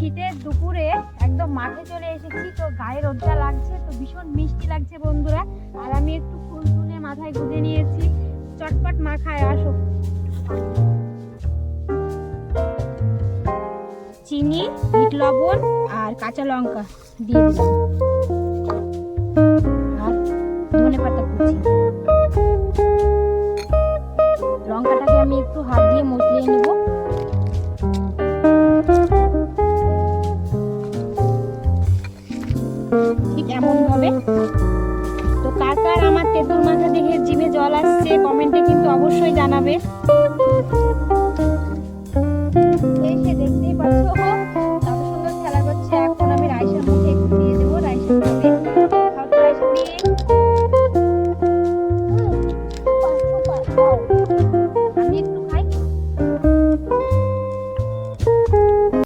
শীতের দুপুরে একদম মাঠে চলে এসেছি, তো গায়ে রোদটা লাগছে, তো ভীষণ মিষ্টি লাগছে বন্ধুরা। আর আমি একটু ফুল তুলে মাথায় গুঁজে নিয়েছি। চটপট মাখায় আসো। চিনি, বিট লবণ আর কাঁচা লঙ্কা দিয়ে দিলাম, আর ধনে পাতা কুচি। লঙ্কাটাকে আমি একটু হাত দিয়ে মচলিয়ে নেব। ঠিক এমন ভাবে। তো কার কার আমার তেঁতুল মাখা দেখে জিভে জল আসছে কমেন্টে কিন্তু অবশ্যই জানাবে।